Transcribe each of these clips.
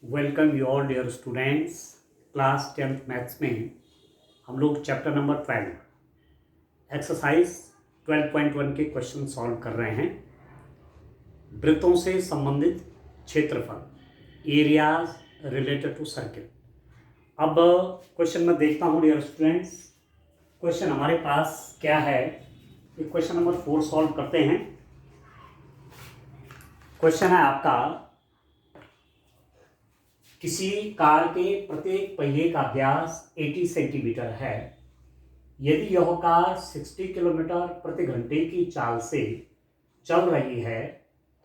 Welcome you all dear students. Class 10th maths में हम लोग चैप्टर नंबर 12 एक्सरसाइज 12.1 के क्वेश्चन सॉल्व कर रहे हैं। वृत्तों से संबंधित क्षेत्रफल, एरियाज रिलेटेड टू सर्किल। अब क्वेश्चन में देखता हूँ डियर स्टूडेंट्स, क्वेश्चन हमारे पास क्या है। ये क्वेश्चन नंबर 4 सॉल्व करते हैं। क्वेश्चन है आपका, किसी कार के प्रत्येक पहिए का व्यास 80 सेंटीमीटर है। यदि यह कार 60 किलोमीटर प्रति घंटे की चाल से चल रही है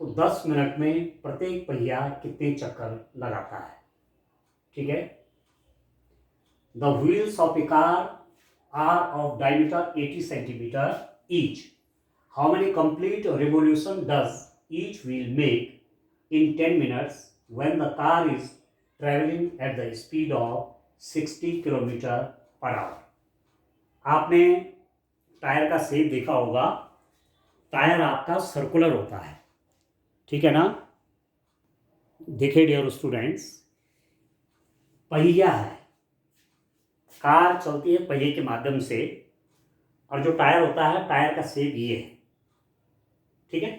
तो 10 मिनट में प्रत्येक पहिया कितने चक्कर लगाता है। ठीक है। The wheels of a car are of diameter 80 centimetre each. How many complete revolution does each wheel make in 10 minutes when the car is traveling at the speed of 60 kilometre per hour. आपने tyre का shape देखा होगा। Tyre आपका circular होता है, ठीक है ना। देखिए डियर स्टूडेंट्स, पहिया है, कार चलती है पहिए के माध्यम से, और जो टायर होता है, टायर का शेप ये है। ठीक है।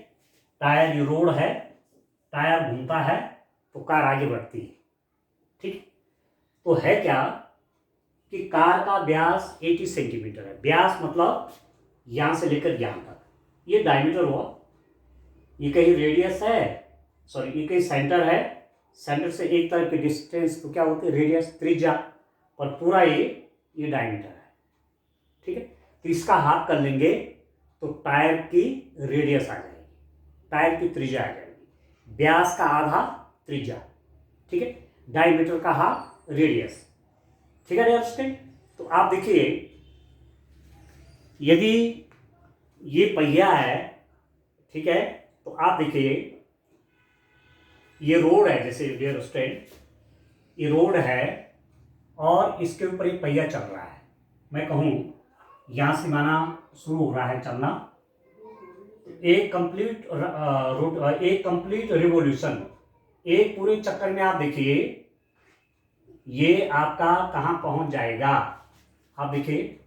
टायर ये रोड है, टायर घूमता है तो कार आगे बढ़ती है। ठीक। तो है क्या कि कार का व्यास 80 सेंटीमीटर है। व्यास मतलब यहां से लेकर यहां तक, ये डायमीटर हुआ। ये कहीं रेडियस है, सॉरी ये कहीं सेंटर है। सेंटर से एक तरफ की डिस्टेंस तो क्या होती है, रेडियस, त्रिज्या। पर पूरा ये डायमीटर है। ठीक है। तो इसका हाफ कर लेंगे तो टायर की रेडियस आ जाएगी, टायर की त्रिज्या आ जाएगी। व्यास का आधा त्रिज्या, ठीक है। डायमीटर का हाफ रेडियस, ठीक है डियर स्टूडेंट। तो आप देखिए, यदि ये पहिया है, ठीक है, तो आप देखिए ये रोड है, जैसे डियर स्टूडेंट ये रोड है और इसके ऊपर एक पहिया चल रहा है। मैं कहूं यहां से माना शुरू हो रहा है चलना। एक कंप्लीट रिवोल्यूशन, एक पूरे चक्कर में आप देखिए ये आपका कहां पहुंच जाएगा। आप देखिए,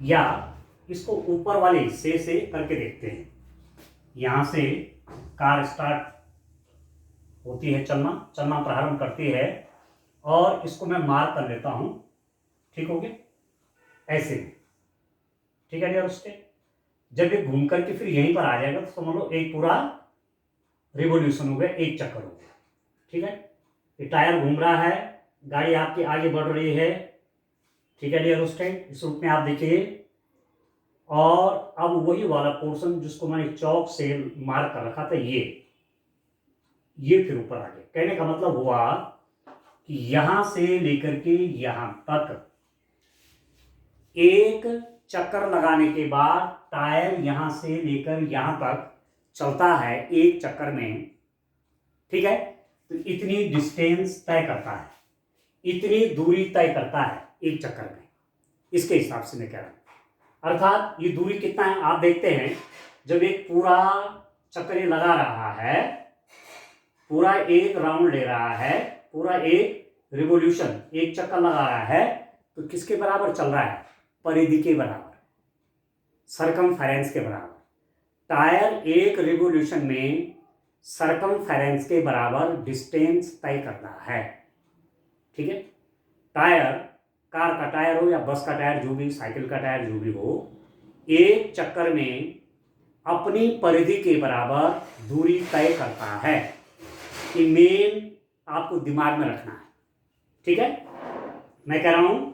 या इसको ऊपर वाले हिस्से से करके देखते हैं। यहां से कार स्टार्ट होती है, चलना प्रारंभ करती है, और इसको मैं मार्क कर लेता हूं। ठीक हो गया, ऐसे। ठीक है डियर स्टूडेंट। जब ये घूम करके फिर यहीं पर आ जाएगा तो समझ लो एक पूरा रिवोल्यूशन हो गया, एक चक्कर हो गया। ठीक है। ये टायर घूम रहा है, गाड़ी आपकी आगे बढ़ रही है। ठीक है डियर स्टूडेंट। इस रूप में आप देखिए, और अब वही वाला पोर्शन जिसको मैंने चौक से मार्क कर रखा था, ये फिर ऊपर आ गया। कहने का मतलब हुआ कि यहां से लेकर के यहां तक एक चक्कर लगाने के बाद टायर यहां से लेकर यहां तक चलता है एक चक्कर में। ठीक है। तो इतनी डिस्टेंस तय करता है, इतनी दूरी तय करता है एक चक्कर में। इसके हिसाब से मैं कह रहा हूं। अर्थात ये दूरी कितना है आप देखते हैं। जब एक पूरा चक्कर ये लगा रहा है, पूरा एक राउंड ले रहा है, पूरा एक रिवोल्यूशन, एक चक्कर लगा रहा है, तो किसके बराबर चल रहा है, परिधि के बराबर, सरकमफेरेंस के बराबर। टायर एक रिवोल्यूशन में सरकमफेरेंस के बराबर डिस्टेंस तय कर रहा है। ठीक है। टायर, कार का टायर हो या बस का टायर, जो भी, साइकिल का टायर, जो भी हो, एक चक्कर में अपनी परिधि के बराबर दूरी तय करता है। ये मेन आपको दिमाग में रखना है। ठीक है। मैं कह रहा हूं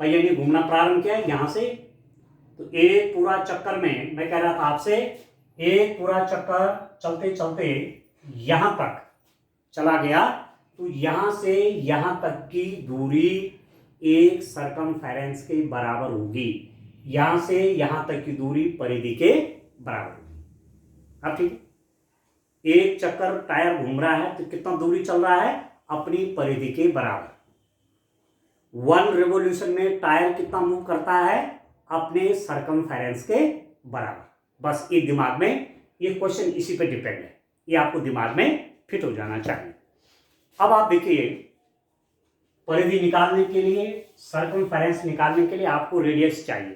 पहिया ने घूमना प्रारंभ किया यहां से, तो एक पूरा चक्कर में, मैं कह रहा था आपसे, एक पूरा चक्कर चलते चलते यहां तक चला गया, तो यहां से यहां तक की दूरी एक सरकमफेरेंस के बराबर होगी। यहां से यहां तक की दूरी परिधि के बराबर होगी। अब ठीक है, एक चक्कर टायर घूम रहा है तो कितना दूरी चल रहा है, अपनी परिधि के बराबर। 1 रिवोल्यूशन में टायर कितना मूव करता है, अपने सरकमफेरेंस के बराबर। बस ये दिमाग में ये क्वेश्चन इसी पे डिपेंड है, ये आपको दिमाग में फिट हो जाना चाहिए। अब आप देखिए, परिधि निकालने के लिए, सर्कमफेरेंस निकालने के लिए आपको रेडियस चाहिए।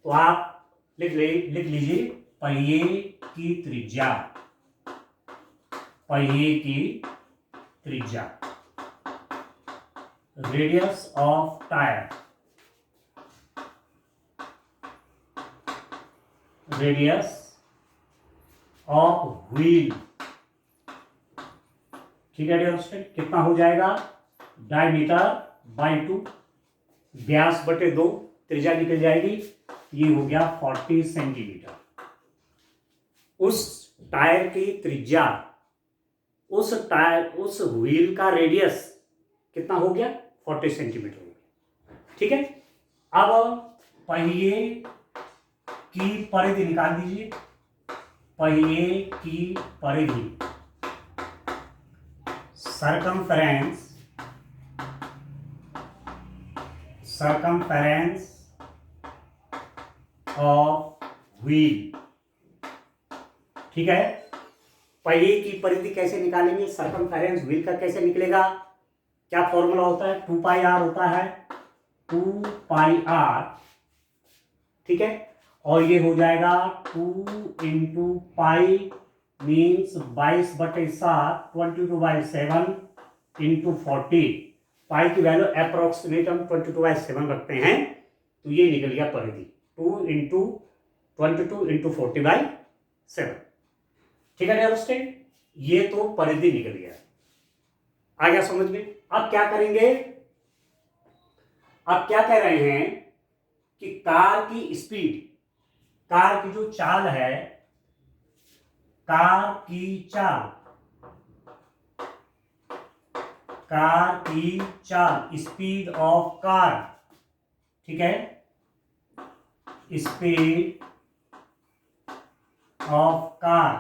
तो आप लिख लीजिए पहिए की त्रिज्या, पहिए की त्रिज्या, radius of tyre, radius of wheel. ठीक है डियर स्टूडेंट, कितना हो जाएगा, डायमीटर बाई 2, व्यास बटे 2, त्रिज्या निकल जाएगी, ये हो गया 40 सेंटीमीटर। उस टायर की त्रिज्या, उस व्हील का रेडियस कितना हो गया, 40 सेंटीमीटर हो गया। ठीक है, अब पहिए की परिधि निकाल दीजिए, पहिए की परिधि, circumference ऑफ व्हील। ठीक है, पहिए की परिधि कैसे निकालेंगे, सर्कमफेरेंस व्हील का कैसे निकलेगा, क्या फॉर्मूला होता है, 2 पाई आर होता है, 2 पाई आर। ठीक है, और ये हो जाएगा 2 इंटू पाई मीन्स 22/7, 22/7 इंटू 40। पाई की वैल्यू अप्रोक्सीमेट हम 22/7 रखते हैं, तो ये निकल गया परिधि 2 इंटू 22 इंटू 40/7। ठीक है डियर स्टूडेंट, ये तो परिधि निकल गया, आ गया समझ में। अब क्या करेंगे, अब क्या कह रहे हैं कि कार की स्पीड, कार की जो चाल है, कार की चाल, कार की चाल, स्पीड ऑफ कार। ठीक है, स्पीड ऑफ कार,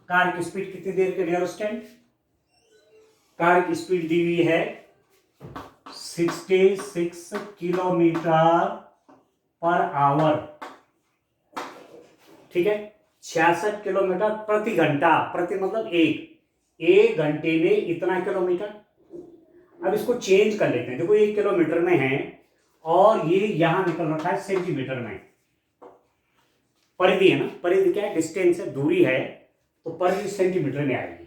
कार की स्पीड कितनी देर के डियर स्टूडेंट, कार की स्पीड दी हुई है 66 किलोमीटर पर आवर। ठीक है, 66 किलोमीटर प्रति घंटा, प्रति मतलब एक घंटे में इतना किलोमीटर। अब इसको चेंज कर लेते हैं, देखो 1 किलोमीटर में है और ये यहां निकल रखा है सेंटीमीटर में, परिधि है ना, परिधि क्या है, डिस्टेंस है, दूरी है, तो परिधि सेंटीमीटर में आएगी।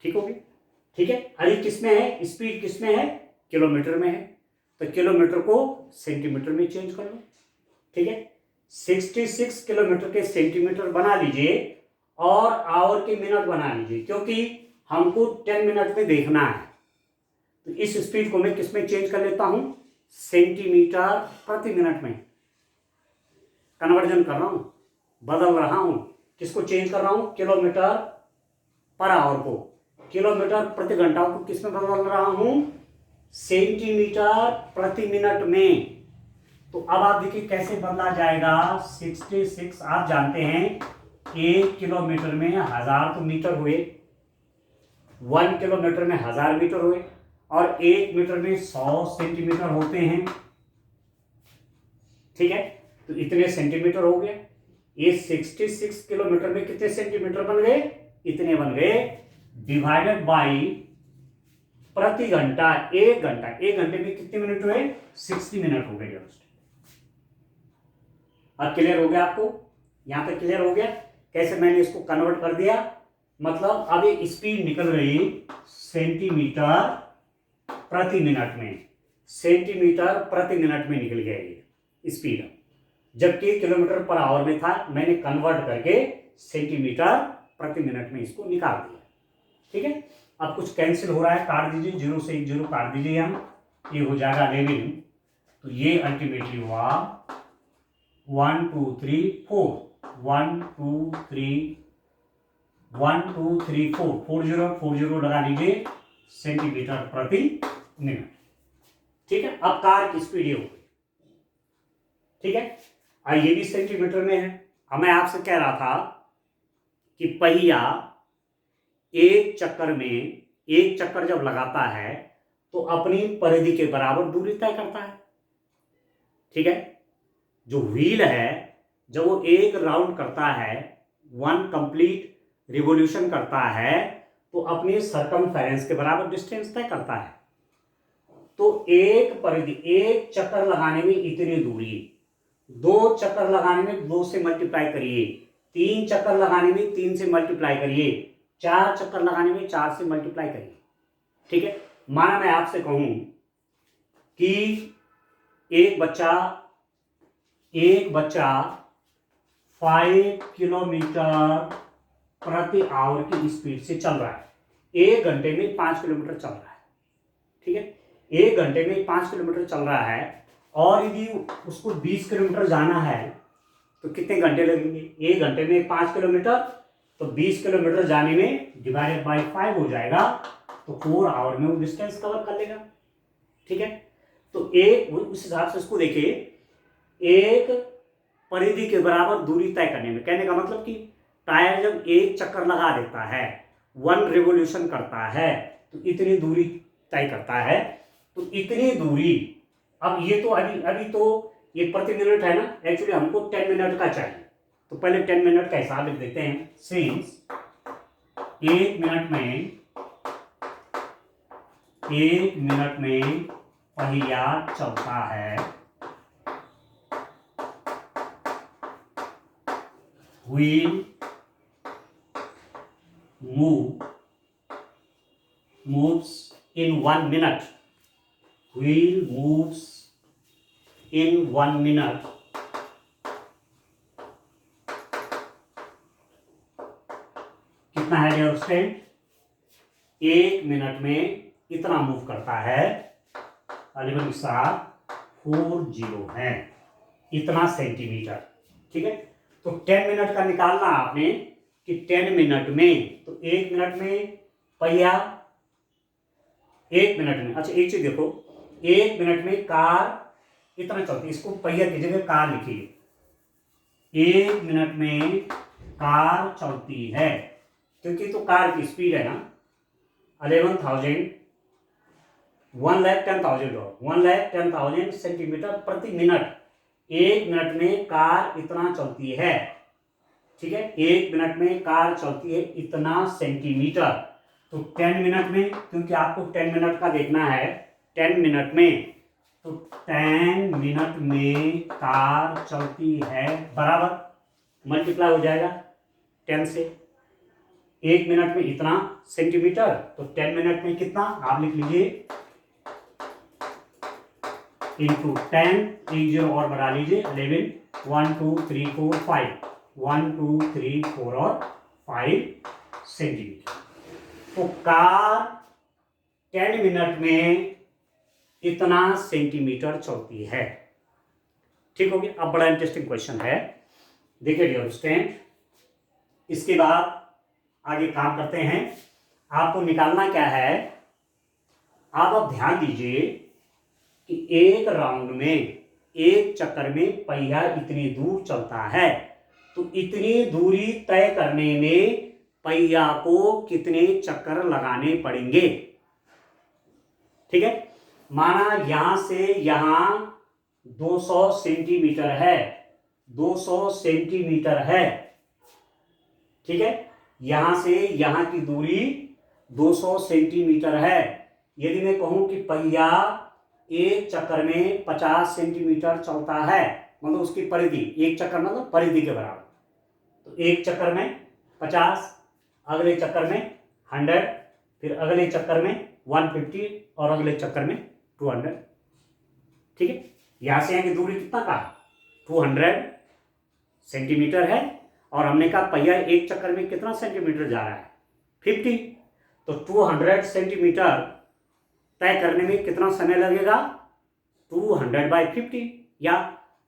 ठीक होगी, ठीक है, अरे किसमें है, स्पीड किसमें है, किलोमीटर में है, तो किलोमीटर को सेंटीमीटर में चेंज कर लो। ठीक है, 66 किलोमीटर के सेंटीमीटर बना लीजिए और आवर के मिनट बना लीजिए, क्योंकि हमको 10 मिनट में देखना है। तो इस स्पीड को मैं किसमें चेंज कर लेता हूं, सेंटीमीटर प्रति मिनट में कन्वर्जन कर रहा हूं, बदल रहा हूं, किसको चेंज कर रहा हूं, किलोमीटर पर आवर को किलोमीटर प्रति घंटा को किसमें बदल रहा हूं, सेंटीमीटर प्रति मिनट में। तो अब आप देखिए कैसे बदला जाएगा, 66 आप जानते हैं 1 किलोमीटर में 1000 तो मीटर हुए, 1 किलोमीटर में 1000 मीटर हुए, और 1 मीटर में 100 सेंटीमीटर होते हैं। ठीक है, तो इतने सेंटीमीटर हो गए, ये 66 किलोमीटर में कितने सेंटीमीटर बन गए, इतने बन गए, डिवाइडेड बाई प्रति घंटा, 1 घंटा, 1 घंटे में कितने मिनट हुए, 60 मिनट हो गए। अब क्लियर हो गया आपको, यहां तक क्लियर हो गया कैसे मैंने इसको कन्वर्ट कर दिया, मतलब अब ये स्पीड निकल रही सेंटीमीटर प्रति मिनट में, सेंटीमीटर प्रति मिनट में निकल गया ये स्पीड, जबकि किलोमीटर पर आवर में था, मैंने कन्वर्ट करके सेंटीमीटर प्रति मिनट में इसको निकाल दिया। ठीक है, अब कुछ कैंसिल हो रहा है, काट दीजिए, 0 से 1 0 काट दीजिए, हम ये हो जाएगा 11, तो ये अल्टीमेटली हुआ 1 2 3 4, 1 2 3 1 2 3 4, 40 लगा लीजिए सेंटीमीटर प्रति मिनट। ठीक है, अब कार की स्पीड ये हो गई। ठीक है, और ये भी सेंटीमीटर में है। अब मैं आपसे कह रहा था कि पहिया एक चक्कर जब लगाता है तो अपनी परिधि के बराबर दूरी तय करता है। ठीक है, जो व्हील है जब वो एक राउंड करता है, वन कंप्लीट रिवॉल्यूशन करता है, तो अपनी सरकमफेरेंस के बराबर डिस्टेंस तय करता है। तो एक परिधि, एक चक्कर लगाने में इतनी दूरी, दो चक्कर लगाने में दो से मल्टीप्लाई करिए, तीन चक्कर लगाने में तीन से मल्टीप्लाई करिए, चार चक्कर लगाने में चार से मल्टीप्लाई करिए। ठीक है, माना मैं आपसे कहूं कि एक बच्चा 5 किलोमीटर प्रति आवर की स्पीड से चल रहा है, एक घंटे में 5 किलोमीटर चल रहा है। ठीक है, एक घंटे में 5 किलोमीटर चल रहा है, और यदि उसको 20 किलोमीटर जाना है तो कितने घंटे लगेंगे? एक घंटे में 5 किलोमीटर, तो 20 किलोमीटर जाने में डिवाइडेड बाय 5 हो जाएगा, तो 4 आवर में वो डिस्टेंस कवर कर लेगा। ठीक है, तो एक उस हिसाब से उसको देखिए, एक परिधि के बराबर दूरी तय करने में, कहने का मतलब कि टायर जब एक चक्कर लगा देता है, वन रिवॉल्यूशन करता है, तो इतनी दूरी तय करता है। तो इतनी दूरी, अब ये तो अभी तो ये प्रति मिनट है ना, एक्चुअली हमको 10 मिनट का चाहिए, तो पहले 10 मिनट का हिसाब लिख देते हैं। सिंस एक मिनट में पहिया चलता है, wheel moves in 1 minute, wheel moves in 1 minute, कितना है डियर स्टूडेंट? एक मिनट में इतना मूव करता है, 11.40 है, इतना सेंटीमीटर। ठीक है, तो 10 मिनट का निकालना आपने कि 10 मिनट में, तो एक मिनट में पहिया, एक मिनट में, अच्छा एक चीज देखो, एक मिनट में कार इतना चलती है, इसको पहिया की जगह कार लिखिए। एक मिनट में कार चलती है, क्योंकि तो कार की स्पीड है ना 11,000, 1,10,000 सेंटीमीटर प्रति मिनट। एक मिनट में कार इतना चलती है। ठीक है, एक मिनट में कार चलती है इतना सेंटीमीटर, तो 10 मिनट में, क्योंकि आपको 10 मिनट का देखना है, 10 मिनट में, तो 10 मिनट में कार चलती है बराबर मल्टीप्लाई हो जाएगा 10 से, एक मिनट में इतना सेंटीमीटर, तो 10 मिनट में कितना आप लिख लीजिए, इंटू 10, एक जीरो और बढ़ा लीजिए, 11, 1 2 3 4 5, 1 2 3 4 और 5 सेंटीमीटर। तो कार 10 मिनट में इतना सेंटीमीटर चलती है। ठीक हो गया। अब बड़ा इंटरेस्टिंग क्वेश्चन है, देखिए डियर स्टूडेंट, इसके बाद आगे काम करते हैं। आपको निकालना क्या है, आप अब ध्यान दीजिए कि एक राउंड में, एक चक्कर में पहिया इतनी दूर चलता है, तो इतनी दूरी तय करने में पहिया को कितने चक्कर लगाने पड़ेंगे। ठीक है, माना यहां से यहां 200 सेंटीमीटर है, 200 सेंटीमीटर है। ठीक है, यहां से यहां की दूरी 200 सेंटीमीटर है। यदि मैं कहूं कि पहिया एक चक्कर में 50 सेंटीमीटर चलता है, मतलब उसकी परिधि, एक चक्कर मतलब परिधि के बराबर, तो एक चक्कर में 50, अगले चक्कर में 100, फिर अगले चक्कर में 150 और अगले चक्कर में 200। ठीक है, यहां से यहां की दूरी कितना का 200 सेंटीमीटर है, और हमने कहा पहिया एक चक्कर में कितना सेंटीमीटर जा रहा है 50, तो 200 सेंटीमीटर तय करने में कितना समय लगेगा 200/50,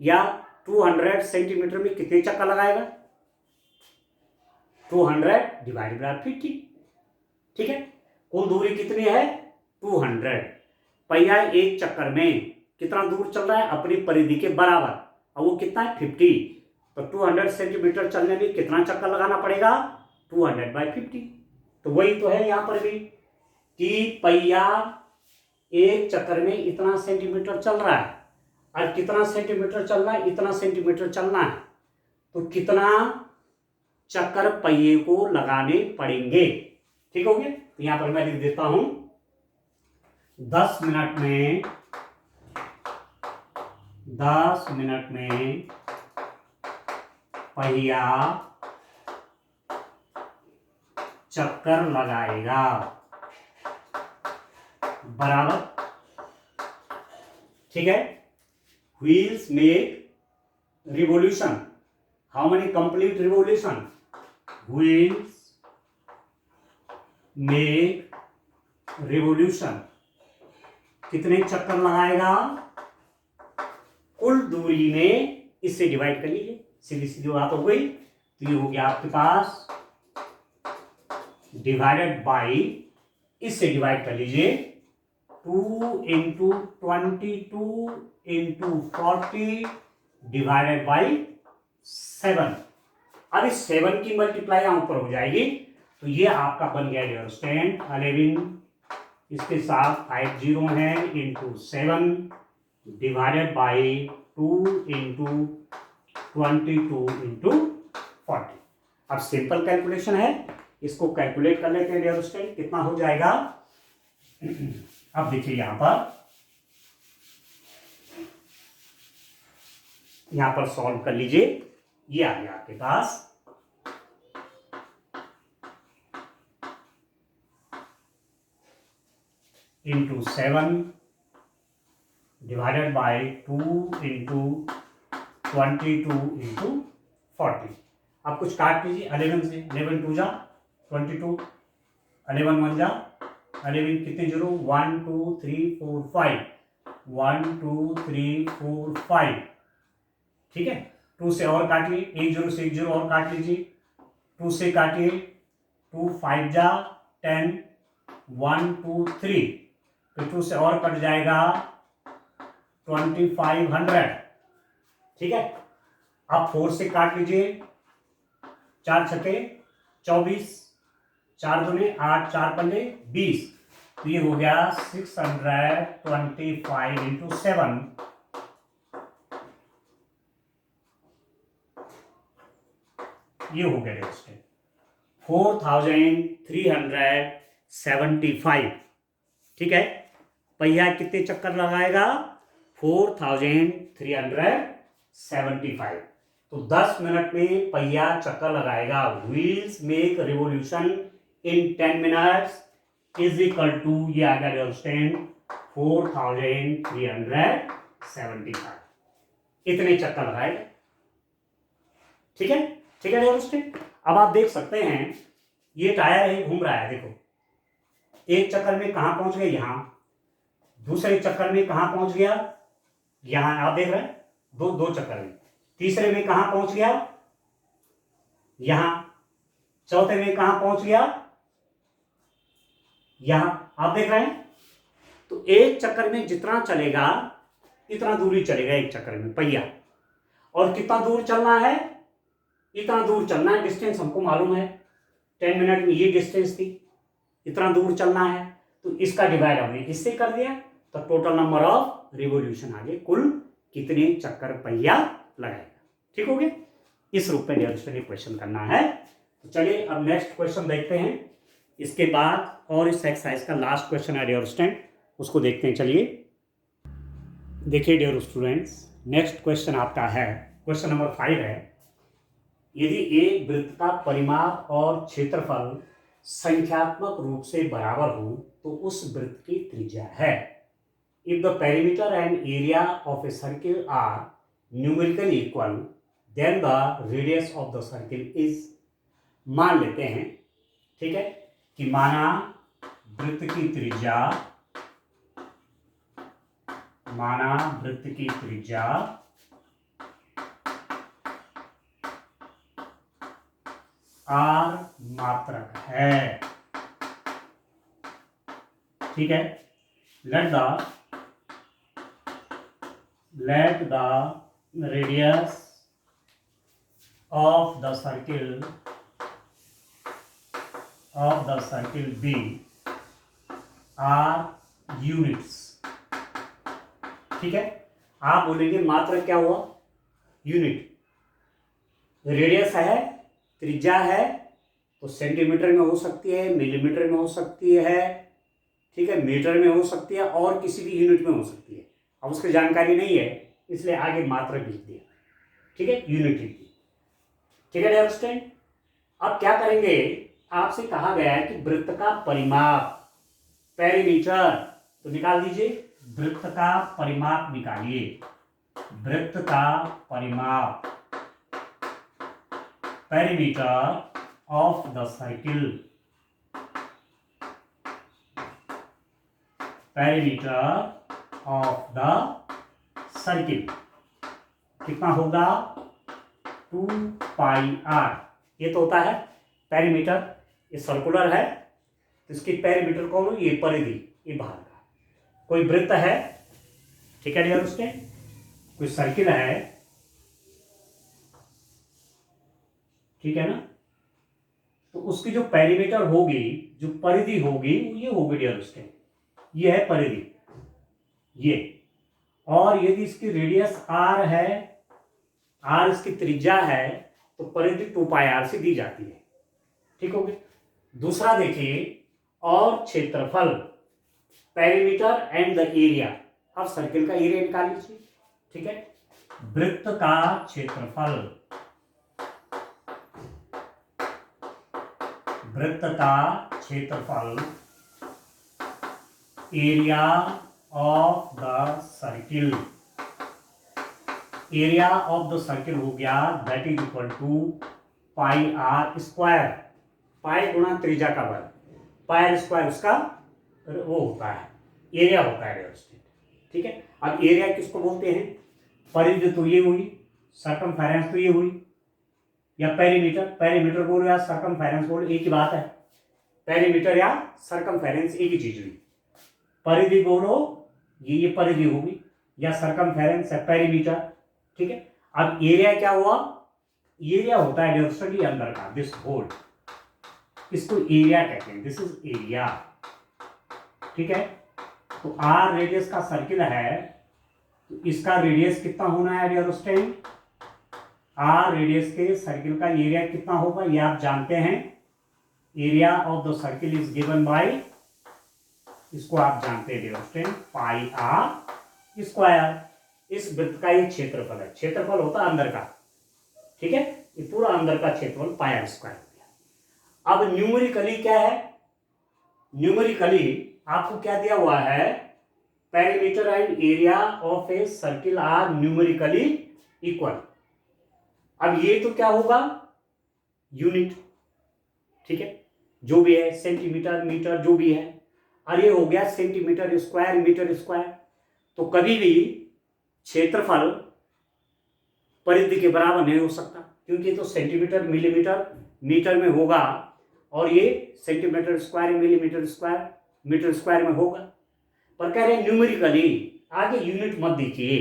या 200 सेंटीमीटर में कितने चक्कर लगाएगा 200 डिवाइडेड बाय 50। ठीक है, कुल दूरी कितनी है 200। पहिया एक चक्कर में कितना दूर चल रहा है अपनी परिधि के बराबर, और वो कितना है 50, तो 200 सेंटीमीटर चलने में कितना चक्कर लगाना पड़ेगा 200/50। तो वही तो है यहां पर भी कि पहिया एक चक्कर में इतना सेंटीमीटर चल रहा है, और कितना सेंटीमीटर चल रहा है, इतना सेंटीमीटर चलना है, तो कितना चक्कर पहिए को लगाने पड़ेंगे। ठीक हो गया। तो यहां पर मैं लिख देता हूं 10 मिनट में 10 मिनट में पहिया चक्कर लगाएगा, बराबर। ठीक है। Wheels make revolution, how many complete revolution, wheels make revolution, कितने चक्कर लगाएगा, कुल दूरी में इससे डिवाइड कर लीजिए, सीधी सीधी बात हो गई। तो ये हो गया आपके पास डिवाइडेड बाई, इससे डिवाइड कर लीजिए 2 इंटू 22 इंटू 40 डिवाइडेड बाई 7। अब इस 7 की मल्टीप्लाई यहां ऊपर हो जाएगी, तो ये आपका बन गया डियर स्टूडेंट 11, इसके साथ 5 जीरो है into 7 divided by 2 into 22 into 40। अब सिंपल कैलकुलेशन है, इसको कैलकुलेट कर लेते हैं डियर स्टूडेंट, कितना हो जाएगा। अब देखिए यहां पर सॉल्व कर लीजिए, ये आ गया आपके पास into 7 divided by 2 into 22 into 40। आप कुछ काट लीजिए 11 से, 11 टू जा 22, 11 1 जा 11, कितने जीरो 1 2 3 4 5, 1 2 3 4 5। ठीक है। 2 से और काटिए, 1 जीरो से 1 जीरो और काट लीजिए, 2 से काटिए 2 5 जा 10, 1 2 3, फिर 2 से और कट जाएगा 2500। ठीक है। अब 4 से काट लीजिए, 4 छके 24, 4 दूने 8, 4 पंजे 20, तो ये हो गया 625 इंटू 7, ये हो गया 4375। ठीक है। पहिया कितने चक्कर लगाएगा, 4375। तो 10 मिनट में पहिया चक्कर लगाएगा, wheels make revolution in 10 minutes is equal to, ये आ गया 4375, इतने चक्कर लगाएगा। ठीक है। ठीक है दोस्तों। अब आप देख सकते हैं ये टायर है घूम रहा है, देखो एक चक्कर में कहां पहुंच गया, यहां, दूसरे चक्कर में कहां पहुंच गया, यहां, आप देख रहे हैं दो चक्कर में, तीसरे में कहां पहुंच गया, यहां, चौथे में कहां पहुंच गया, यहां, आप देख रहे हैं। तो एक चक्कर में जितना चलेगा इतना दूरी चलेगा एक चक्कर में पहिया, और कितना दूर चलना है, इतना दूर चलना है, डिस्टेंस हमको मालूम है 10 मिनट में ये डिस्टेंस थी, इतना दूर चलना है, तो इसका डिवाइड हमने इससे कर दिया, तो टोटल नंबर ऑफ रिवोल्यूशन आ गए, कुल कितने चक्कर पहिया लगाएगा। ठीक हो गया। इस रूप में डियर क्वेश्चन करना है। तो चलिए अब नेक्स्ट क्वेश्चन देखते हैं, इसके बाद और इस एक्सरसाइज का लास्ट क्वेश्चन है डियर स्टूडेंट, उसको देखते हैं। चलिए देखिए डियर स्टूडेंट्स, नेक्स्ट क्वेश्चन आपका है, क्वेश्चन नंबर 5 है, यदि एक वृत्त का परिमाप और क्षेत्रफल संख्यात्मक रूप से बराबर हो तो उस वृत्त की त्रिज्या है। If the perimeter and area of a circle are numerically equal then the radius of the circle is, मान लेते हैं, ठीक है, कि माना वृत्त की त्रिज्या, माना वृत्त की त्रिज्या आर मात्रक है। ठीक है। Let the radius of the circle be r units. ठीक है। आप बोलेंगे मात्रक क्या हुआ, यूनिट, रेडियस है, त्रिज्या है, तो सेंटीमीटर में हो सकती है, मिलीमीटर में हो सकती है, ठीक है, मीटर में हो सकती है और किसी भी यूनिट में हो सकती है। अब उसकी जानकारी नहीं है इसलिए आगे मात्रक लिख दिया, ठीक है, यूनिट लिख दी, ठीक है डियर स्टूडेंट। अब क्या करेंगे, आपसे कहा गया है कि वृत्त का परिमाप, पेरीमीटर, तो निकाल दीजिए, वृत्त का परिमाप निकालिए, वृत्त का परिमाप, perimeter of the circle, perimeter of the circle कितना होगा, 2 पाई आर। ये तो होता है पेरीमीटर, ये सर्कुलर है तो इसकी पेरीमीटर कौन हो, ये परिधि, ये बाहर का। कोई वृत्त है, ठीक है डियर उसके, कोई सर्किल है, ठीक है ना, तो उसकी जो पेरीमीटर होगी, जो परिधि होगी, ये होगी डियर उसके, ये है परिधि, ये। और यदि इसकी रेडियस आर है, आर इसकी त्रिज्या है, तो परिधि 2 पाई आर से दी जाती है, ठीक हो गया। दूसरा देखिए, और क्षेत्रफल, पेरीमीटर एंड द एरिया। अब सर्किल का एरिया निकाल लीजिए, ठीक है, वृत्त का क्षेत्रफल, वृत्त का क्षेत्रफल, area of the circle, area of the circle हो गया that is equal to pi r square, pi गुणा त्रिज्या का वर्ग, पाई स्क्वायर उसका वो होता है, एरिया होता है, ठीक है। अब एरिया किसको बोलते हैं, परिधि तो ये हुई, सर्कमफेरेंस तो ये हुई, या पेरीमीटर, पेरीमीटर बोलो या सर्कमफेरेंस बोलो एक ही बात है, पेरीमीटर या सर्कमफेरेंस एक ही चीज हुई। परिधि बोलो ये परिधि होगी, या सर्कमफेरेंस या पेरीमीटर, ठीक है। अब एरिया क्या हुआ, एरिया होता है डिस्टेंस अंदर का, दिस होल, इसको एरिया कहते हैं, दिस इज एरिया, ठीक है। तो आर रेडियस का सर्किल है, तो इसका रेडियस कितना होना है डियर स्टूडेंट, आर रेडियस के सर्किल का एरिया कितना होगा ये आप जानते हैं, area of the circle is given by, इसको आप जानते हैं dear student, pi r square. इस वृत्त का ये क्षेत्रफल है, क्षेत्रफल होता है अंदर का, ठीक है, ये पूरा अंदर का क्षेत्रफल पाई आर स्क्वायर हो गया। अब न्यूमेरिकली क्या है, न्यूमेरिकली आपको क्या दिया हुआ है, perimeter and area of a circle are numerically equal. अब ये तो क्या होगा, यूनिट, ठीक है, जो भी है सेंटीमीटर, मीटर, जो भी है, और ये हो गया सेंटीमीटर स्क्वायर, मीटर स्क्वायर। तो कभी भी क्षेत्रफल परिधि के बराबर नहीं हो सकता, क्योंकि तो सेंटीमीटर, मिलीमीटर, मीटर में होगा, और ये centimetre square, millimetre square, metre square में होगा। पर कह रहे हैं न्यूमेरिकली, आगे यूनिट मत दीजिए,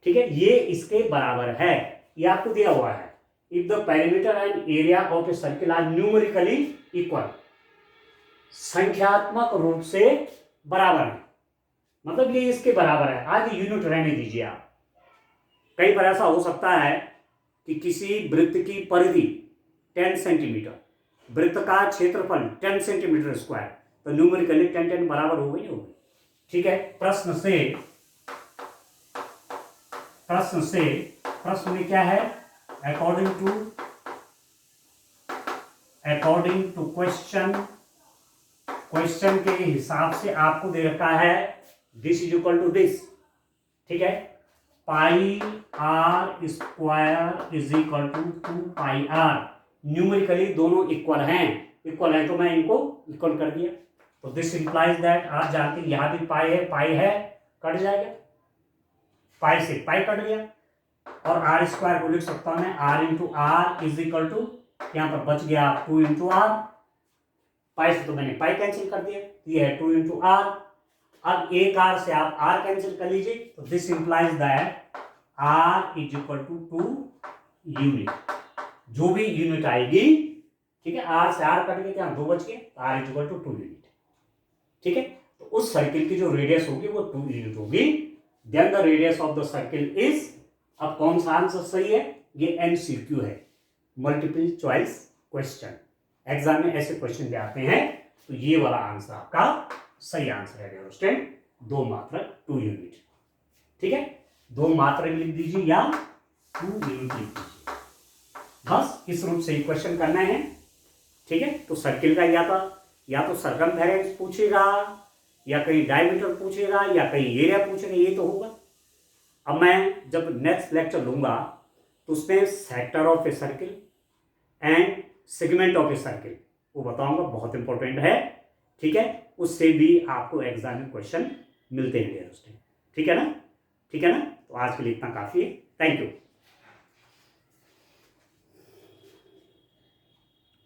ठीक है, ये इसके बराबर है, ये आपको दिया हुआ है, if the perimeter and area of a circle are numerically equal, संख्यात्मक रूप से बराबर है, मतलब ये इसके बराबर है, आगे यूनिट रहने दीजिए आप। कई बार ऐसा हो सकता है कि किसी वृत्त की परिधि 10 सेंटीमीटर, वृत्त का क्षेत्रफल 10 सेंटीमीटर स्क्वायर, तो न्यूमेरिकली 10 बराबर हो गई, होगी, ठीक है। प्रश्न में क्या है, अकॉर्डिंग टू क्वेश्चन के हिसाब से आपको दे रखा है this is equal to this, ठीक है, pi r square is equal to 2 pi r. Numerically दोनों इक्वल हैं तो मैं इनको इक्वल कर दिया, तो दिस इंप्लाइज दैट, आप जानते हैं यहां भी पाई है, कट जाएगा, पाई से पाई कट गया, और आर स्क्वायर को लिख सकता हूं मैं, r into r is equal to, यहां पर बच गया 2 इंटू आर, पाई से तो मैंने पाई कैंसिल कर दिया, ये है 2 इंटू आर। अब एक आर से आप आर कैंसिल कर लीजिए, तो this implies that r is equal to 2 unit, जो भी यूनिट आएगी, ठीक है, आर से आर कट गया, 2 बच गए, r is equal to 2 unit, ठीक है। तो उस सर्किल की जो रेडियस होगी वो 2 यूनिट होगी, then the radius of the circle is, अब कौन सा आंसर सही है, ये MCQ है, मल्टीपल चॉइस क्वेश्चन। एग्जाम में ऐसे क्वेश्चन भी आते हैं, तो ये वाला आंसर आपका सही आंसर है डियर स्टूडेंट, 2 मात्रक 2 यूनिट। ठीक है, 2 मात्रक लिख दीजिए या 2 यूनिट लिख दीजिए, बस इस रूप से ही क्वेश्चन करना है। ठीक है, तो सर्किल का या तो सर्कमफेरेंस पूछेगा, या कहीं डायमीटर पूछेगा, या कहीं एरिया पूछेगा, ये तो होगा। अब मैं जब नेक्स्ट लेक्चर लूंगा तो उसमें sector of a circle and segment of a circle वो बताऊंगा, बहुत इंपॉर्टेंट है। ठीक है, उससे भी आपको एग्जाम में क्वेश्चन मिलते हैं डियर स्टूडेंट। ठीक है ना, ठीक है ना। तो आज के लिए इतना काफी है, थैंक यू।